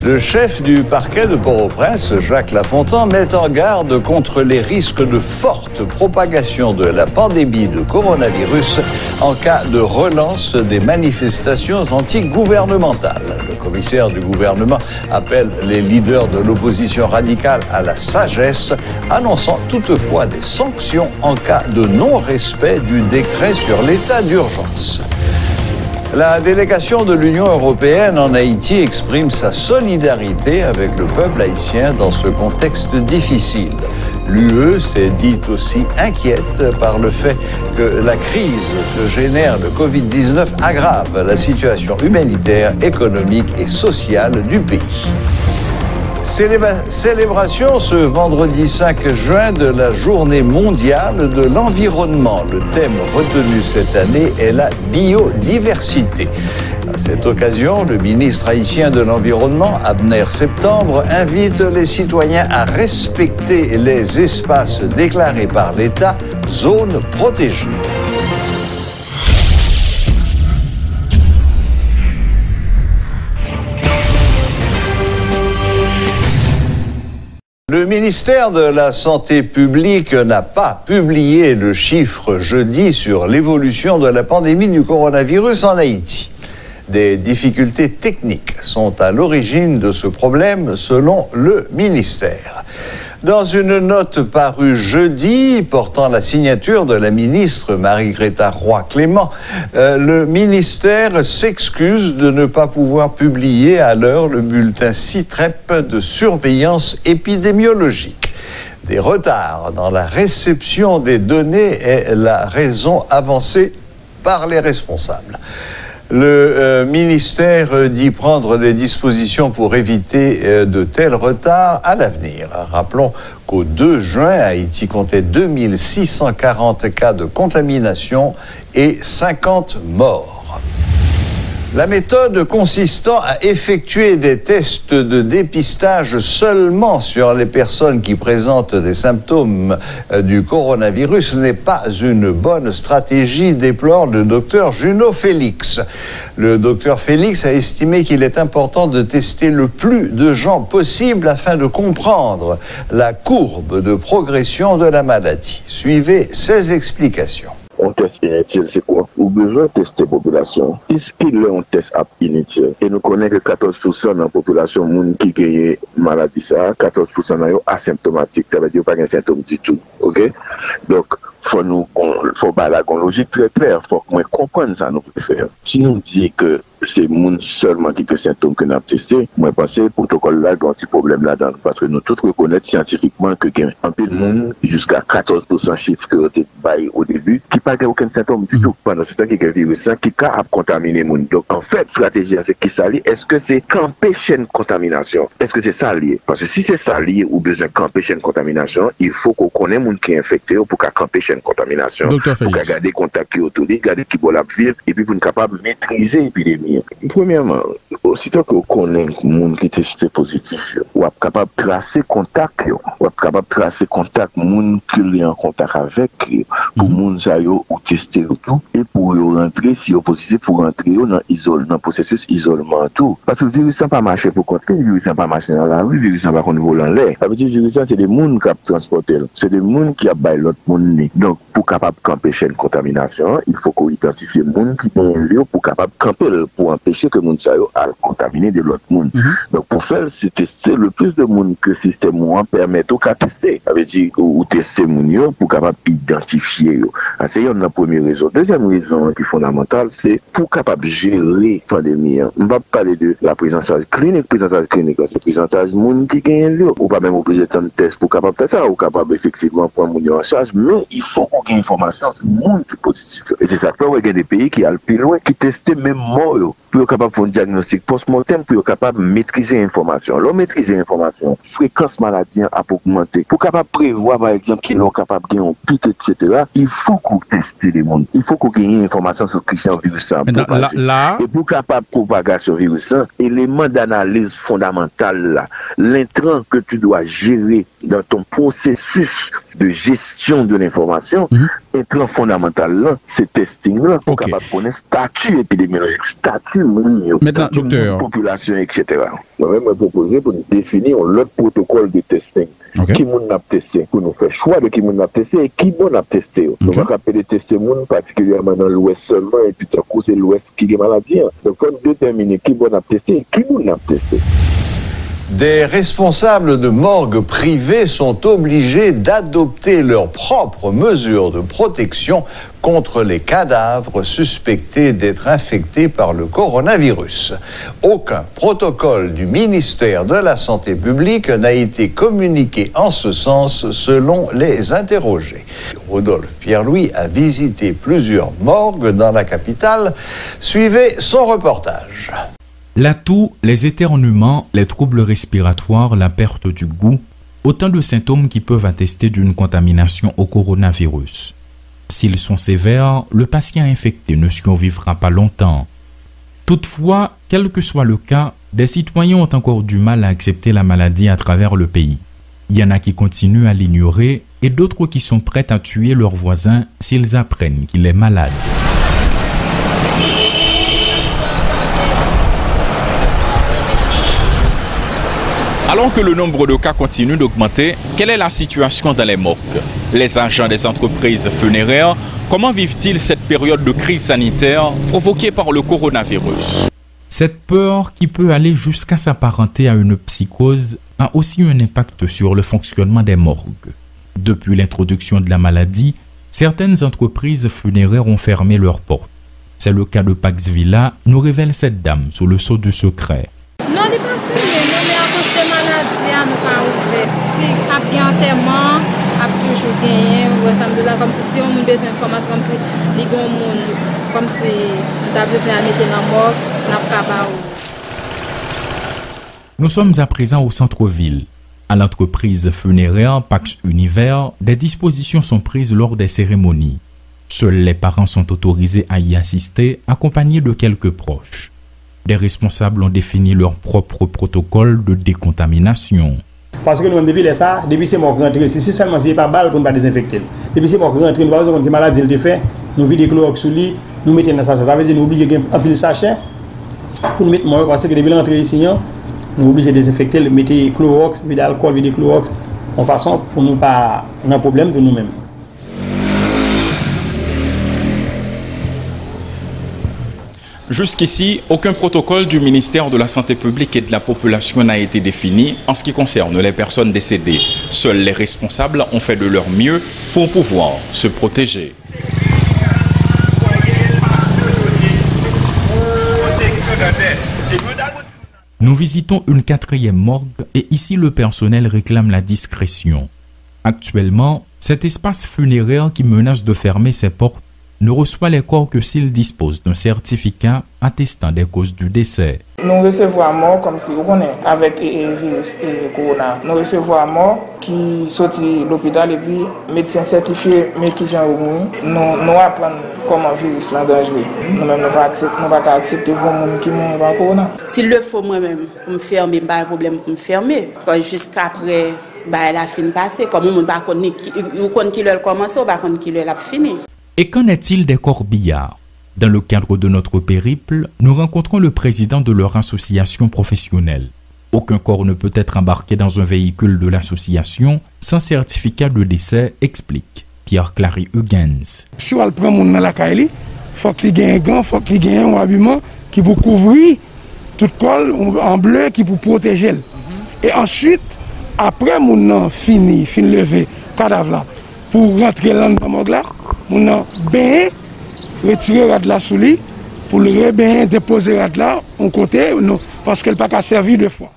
Le chef du parquet de Port-au-Prince, Jacques Lafontant, met en garde contre les risques de forte propagation de la pandémie de coronavirus en cas de relance des manifestations antigouvernementales. Le commissaire du gouvernement appelle les leaders de l'opposition radicale à la sagesse, annonçant toutefois des sanctions en cas de non-respect du décret sur l'état d'urgence. La délégation de l'Union européenne en Haïti exprime sa solidarité avec le peuple haïtien dans ce contexte difficile. L'UE s'est dite aussi inquiète par le fait que la crise que génère le Covid-19 aggrave la situation humanitaire, économique et sociale du pays. Célébration ce vendredi 5 juin de la Journée mondiale de l'environnement. Le thème retenu cette année est la biodiversité. À cette occasion, le ministre haïtien de l'Environnement, Abner Septembre, invite les citoyens à respecter les espaces déclarés par l'État, zones protégées. Le ministère de la Santé publique n'a pas publié le chiffre jeudi sur l'évolution de la pandémie du coronavirus en Haïti. Des difficultés techniques sont à l'origine de ce problème, selon le ministère. Dans une note parue jeudi, portant la signature de la ministre Marie-Greta Roy-Clément, le ministère s'excuse de ne pas pouvoir publier à l'heure le bulletin CITREP de surveillance épidémiologique. Des retards dans la réception des données est la raison avancée par les responsables. Le ministère dit prendre des dispositions pour éviter de tels retards à l'avenir. Rappelons qu'au 2 juin, Haïti comptait 2640 cas de contamination et 50 morts. La méthode consistant à effectuer des tests de dépistage seulement sur les personnes qui présentent des symptômes du coronavirus n'est pas une bonne stratégie, déplore le docteur Junot Félix. Le docteur Félix a estimé qu'il est important de tester le plus de gens possible afin de comprendre la courbe de progression de la maladie. Suivez ses explications. Un test inutile, c'est quoi? Ou besoin de tester la population. Est-ce qu'il y a un test inutile? Et nous connaissons que 14% de la population qui gagne maladie, 14% sont asymptomatiques, ça veut dire pas de symptômes du tout. Ok? Donc, faut pas la logique très claire, faut qu'on comprenne ça, nous pouvons faire. Si nous disons que c'est moun seulement qui a des symptômes que nous avons testés, moi, je pense que le protocole là, il y a un petit problème là-dedans. Parce que nous tous reconnaissons scientifiquement que y a un peu de monde, jusqu'à 14% chiffre que vous avez au début, qui n'a pas aucun symptôme du tout. Pendant ce temps, il y a un virus qui a contaminé le monde. Donc, en fait, la stratégie, c'est qui ça lié? Est-ce que c'est qu'empêcher une contamination? Est-ce que c'est ça lié? Parce que si c'est ça lié ou besoin qu'empêcher une contamination, il faut qu'on connaisse le monde qui est infecté pour qu'empêcher une contamination. Pour garder contact autour de lui, garder qui va la vivre, et puis pour être capable de maîtriser l'épidémie. Premièrement, aussitôt que vous connaissez le monde qui est testé positif, vous êtes capable de tracer contact, vous êtes capable de tracer contact, le monde qui est en contact avec, pour le monde ou tester tout, et pour rentrer, si vous êtes positif, pour rentrer dans le processus isolement tout. Parce que le virus n'a pas marché pour contrer, le virus n'a pas marché dans la rue, le virus n'a pas volé en l'air. Ça veut dire que le virus, c'est des gens qui ont transporté, c'est des gens qui ont baillé l'autre monde. Donc, pour capable d'empêcher une contamination, il faut qu'on identifie le monde qui est en lieu pour capable de camper pour empêcher que le monde soit contaminé de l'autre monde. Donc, pour faire, c'est tester le plus de monde que le système permet au cas tester. Ça veut dire ou tester le monde pour capable d'identifier. C'est une première raison. Deuxième raison qui est fondamentale, c'est pour capable de gérer la pandémie. On va parler de la prise en charge clinique. Prise en charge clinique, c'est prise en charge de monde qui gagne lieu. Ou pas même obligé de test pour capable faire ça, ou capable effectivement prendre le monde en charge, mais il faut qu'on ait information sur le monde qui est positif. Et c'est ça, il y a des pays qui ont le plus loin, qui testent même mort, pour être capable de faire un diagnostic post-mortem, pour être capable de maîtriser l'information. L'on maîtriser l'information, fréquence maladie a augmenté. Pour être capable de prévoir, par exemple, qu'ils sont capables de gagner un pic, etc., il faut qu'on teste les mondes. Il faut qu'on ait une information sur qui c'est un virus. Et pour être capable de propager ce virus, élément d'analyse fondamental, l'intrant que tu dois gérer dans ton processus de gestion de l'information, intrant fondamental là, c'est testing là, pour capable connaître statut épidémiologique, statut population, etc. Moi-même, je proposé pour nous définir l'autre protocole de testing. Qui moun n'a testé, pour nous faire choix de qui moun n'a testé et qui moun n'a testé. On va appeler tester moun particulièrement dans l'ouest seulement et puis à cause de l'ouest qui est maladie. Donc on déterminer qui moun n'a testé et qui moun n'a testé. Des responsables de morgues privées sont obligés d'adopter leurs propres mesures de protection contre les cadavres suspectés d'être infectés par le coronavirus. Aucun protocole du ministère de la Santé publique n'a été communiqué en ce sens selon les interrogés. Rodolphe Pierre-Louis a visité plusieurs morgues dans la capitale. Suivez son reportage. La toux, les éternuements, les troubles respiratoires, la perte du goût, autant de symptômes qui peuvent attester d'une contamination au coronavirus. S'ils sont sévères, le patient infecté ne survivra pas longtemps. Toutefois, quel que soit le cas, des citoyens ont encore du mal à accepter la maladie à travers le pays. Il y en a qui continuent à l'ignorer et d'autres qui sont prêts à tuer leurs voisins s'ils apprennent qu'il est malade. Alors que le nombre de cas continue d'augmenter, quelle est la situation dans les morgues? Les agents des entreprises funéraires, comment vivent-ils cette période de crise sanitaire provoquée par le coronavirus? Cette peur, qui peut aller jusqu'à s'apparenter à une psychose, a aussi un impact sur le fonctionnement des morgues. Depuis l'introduction de la maladie, certaines entreprises funéraires ont fermé leurs portes. C'est le cas de Pax Villa, nous révèle cette dame sous le sceau du secret. Non, il n'est pas fini, mais à cause de maladie, nous pas ouvert. Si il y a un enterrement, il y a toujours gagné, comme si on a besoin d'informations, comme si les gens comme si on a besoin de mettre dans la mort, on n'a pas. Nous sommes à présent au centre-ville. À l'entreprise funéraire Pax Univers, des dispositions sont prises lors des cérémonies. Seuls les parents sont autorisés à y assister, accompagnés de quelques proches. Des responsables ont défini leur propre protocole de décontamination. Parce que nous, depuis c'est mort rentré, si seulement c'est pas balle pour ne pas désinfecter. Depuis c'est mort rentré, nous ne avons pas de maladie de fait, nous vidons des Clorox sous lit, nous mettons dans le sachet. Ça veut dire nous oublions un peu de sachet pour nous mettre mort parce que depuis l'entrée ici, nous obligés de désinfecter, mettre Clorox, vider alcool, vider Clorox, en façon pour nous pas un problème de nous-mêmes. Jusqu'ici, aucun protocole du ministère de la Santé publique et de la population n'a été défini en ce qui concerne les personnes décédées. Seuls les responsables ont fait de leur mieux pour pouvoir se protéger. Nous visitons une 4e morgue et ici le personnel réclame la discrétion. Actuellement, cet espace funéraire qui menace de fermer ses portes ne reçoit les corps que s'il dispose d'un certificat attestant des causes du décès. Nous recevons à mort comme si vous connaissez avec le virus et le corona. Nous recevons à mort qui sortit de l'hôpital et puis médecin certifié, médecin au monde. Nous apprenons comment le virus est dangereux. Nous-mêmes ne pouvons pas accepter pour les gens qui mourent par corona. S'il le faut moi-même pour me fermer, pas de problème pour me fermer. Jusqu'après la fin passée, comme on ne sait pas qui l'a commencé ou pas qui l'a fini. Et qu'en est-il des corbillards? Dans le cadre de notre périple, nous rencontrons le président de leur association professionnelle. Aucun corps ne peut être embarqué dans un véhicule de l'association sans certificat de décès, explique Pierre-Clary Hugens. Si on prend mon dans la caille, il faut qu'il y ait un gant, il faut qu'il y ait un habillement qui peut couvrir tout col en bleu qui peut protéger. Et ensuite, après mon fini lever cadavre là, pour rentrer dans le morgue là, on a bien retiré la de la sous lit pour le bien déposer la de là en côté parce qu'elle n'a pas servi deux fois.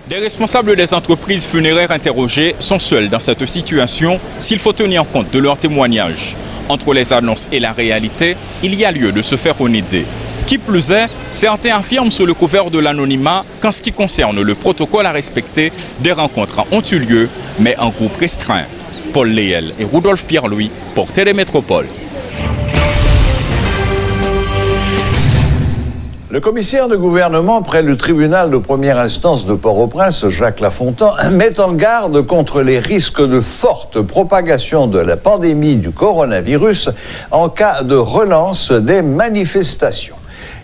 Les responsables des entreprises funéraires interrogées sont seuls dans cette situation s'il faut tenir compte de leurs témoignages. Entre les annonces et la réalité, il y a lieu de se faire une idée. Qui plus est, certains affirment sous le couvert de l'anonymat qu'en ce qui concerne le protocole à respecter, des rencontres ont eu lieu, mais en groupe restreint. Paul Léel et Rodolphe Pierre-Louis pour Télémétropole. Le commissaire de gouvernement près le tribunal de première instance de Port-au-Prince, Jacques Lafontant, met en garde contre les risques de forte propagation de la pandémie du coronavirus en cas de relance des manifestations.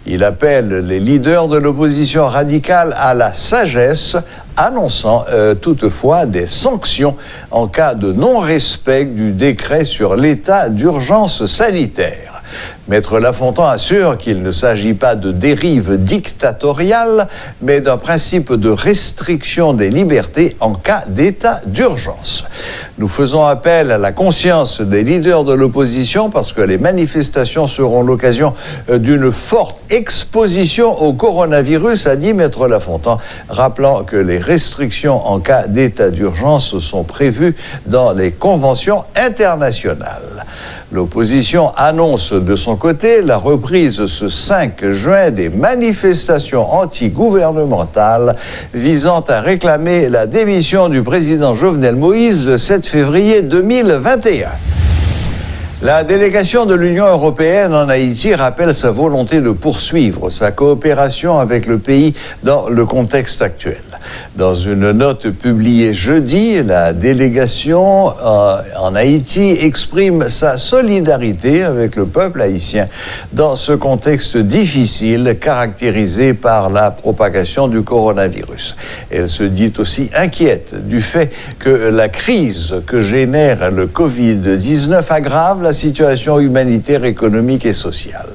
Il appelle les leaders de l'opposition radicale à la sagesse, annonçant toutefois des sanctions en cas de non-respect du décret sur l'état d'urgence sanitaire. Maître Lafontant assure qu'il ne s'agit pas de dérive dictatoriale, mais d'un principe de restriction des libertés en cas d'état d'urgence. Nous faisons appel à la conscience des leaders de l'opposition parce que les manifestations seront l'occasion d'une forte exposition au coronavirus, a dit Maître Lafontant, rappelant que les restrictions en cas d'état d'urgence sont prévues dans les conventions internationales. L'opposition annonce de son côté la reprise ce 5 juin des manifestations anti-gouvernementales visant à réclamer la démission du président Jovenel Moïse le 7 février 2021. La délégation de l'Union européenne en Haïti rappelle sa volonté de poursuivre sa coopération avec le pays dans le contexte actuel. Dans une note publiée jeudi, la délégation en Haïti exprime sa solidarité avec le peuple haïtien dans ce contexte difficile caractérisé par la propagation du coronavirus. Elle se dit aussi inquiète du fait que la crise que génère le Covid-19 aggrave la situation humanitaire, économique et sociale.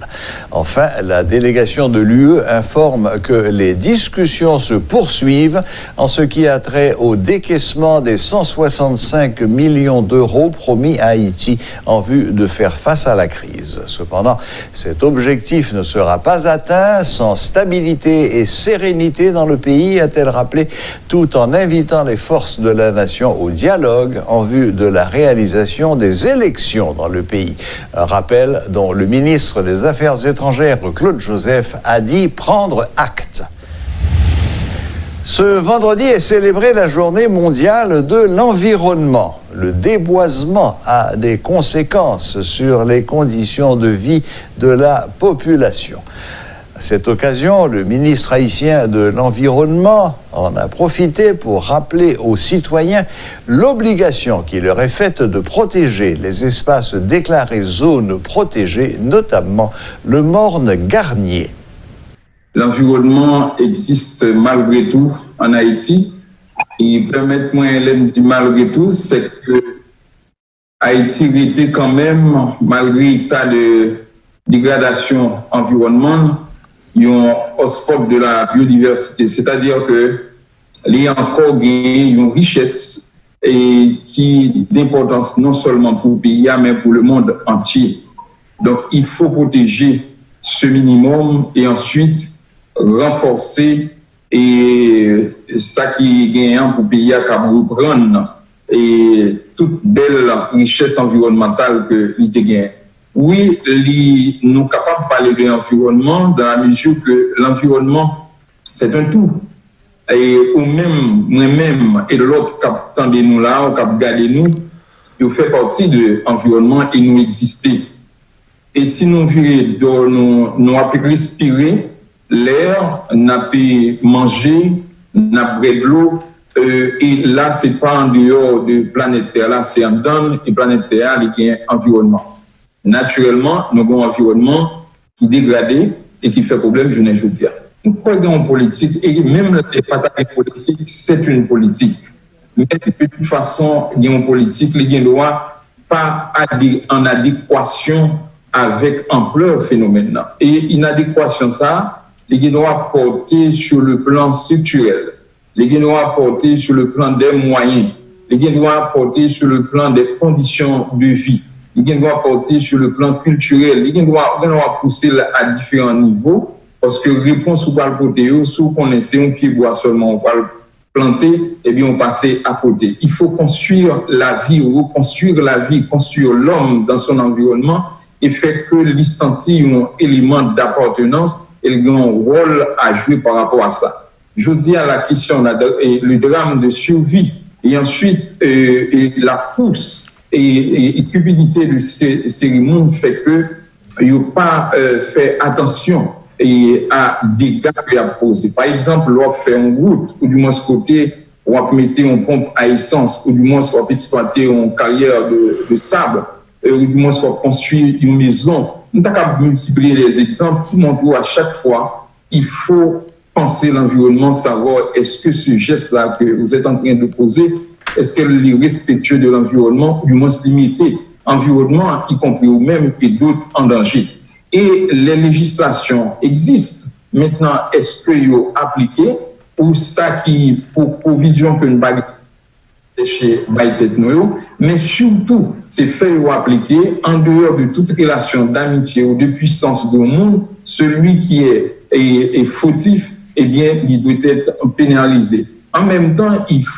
Enfin, la délégation de l'UE informe que les discussions se poursuivent en ce qui a trait au décaissement des 165 millions d'euros promis à Haïti en vue de faire face à la crise. Cependant, cet objectif ne sera pas atteint sans stabilité et sérénité dans le pays, a-t-elle rappelé, tout en invitant les forces de la nation au dialogue en vue de la réalisation des élections dans le pays. Un rappel dont le ministre des Affaires étrangères, Claude Joseph, a dit prendre acte. Ce vendredi est célébrée la journée mondiale de l'environnement. Le déboisement a des conséquences sur les conditions de vie de la population. À cette occasion, le ministre haïtien de l'Environnement en a profité pour rappeler aux citoyens l'obligation qui leur est faite de protéger les espaces déclarés zones protégées, notamment le morne Garnier. L'environnement existe malgré tout en Haïti. Et permettez-moi de dire malgré tout, c'est que Haïti était quand même, malgré l'état de dégradation environnementale, un hotspot de la biodiversité. C'est-à-dire que il y a encore une richesse et qui d'importance non seulement pour le pays, mais pour le monde entier. Donc il faut protéger ce minimum et ensuite renforcer et ça qui est gagnant pour le pays à reprendre et toute belle richesse environnementale que l'IT gagne. Oui, nous sommes capables de parler de l'environnement dans la mesure que l'environnement, c'est un tout. Et ou même, moi-même et l'autre qui attendez nous là, ou qui regardez nous, il fait partie de l'environnement et nous exister. Et si nous avons respirer l'air, nous avons mangé, nous avons bu de l'eau, et là, ce n'est pas en dehors de la planète Terre, là, c'est en dedans de la planète Terre, il y a un environnement. Naturellement, nous avons un environnement qui est dégradé et qui fait problème, je ne veux dire. Nous croyons en politique, et même les batailles politiques, c'est une politique. Mais de toute façon, il y a une politique, les ne doit pas être en adéquation avec ampleur phénomène. Et inadéquation, ça, les doit porter sur le plan structurel, les doit porter sur le plan des moyens, les doit porter sur le plan des conditions de vie. Il doit porter sur le plan culturel, il doit pousser à différents niveaux, parce que réponse ou pas le porter, si vous connaissez un pied bois seulement, on va le planter, et bien on passe à côté. Il faut construire la vie, reconstruire la vie, construire l'homme dans son environnement, et faire que l'y sentir un élément d'appartenance et le grand rôle à jouer par rapport à ça. Je dis à la question, le drame de survie, et ensuite la course, et cupidité de ces cérémonies fait que il n'y a pas fait attention et à dégâts qu'il a posé. Par exemple, on fait une route, ou du moins ce côté, on va mettre une pompe à essence, ou du moins on va exploiter une carrière de sable, ou du moins on va construire une maison. Nous avons multiplié les exemples qui montrent à chaque fois, il faut penser l'environnement, savoir est-ce que ce geste-là que vous êtes en train de poser, est-ce qu'elle est respectueux de l'environnement, ou du moins limiter l'environnement, y compris vous-même et d'autres en danger. Et les législations existent. Maintenant, est-ce que vous appliquez pour ça qui, pour provision que nous bague chez Baïtet Noyo, mais surtout, c'est fait ou appliquer en dehors de toute relation d'amitié ou de puissance du monde, celui qui est fautif, eh bien, il doit être pénalisé. En même temps, il faut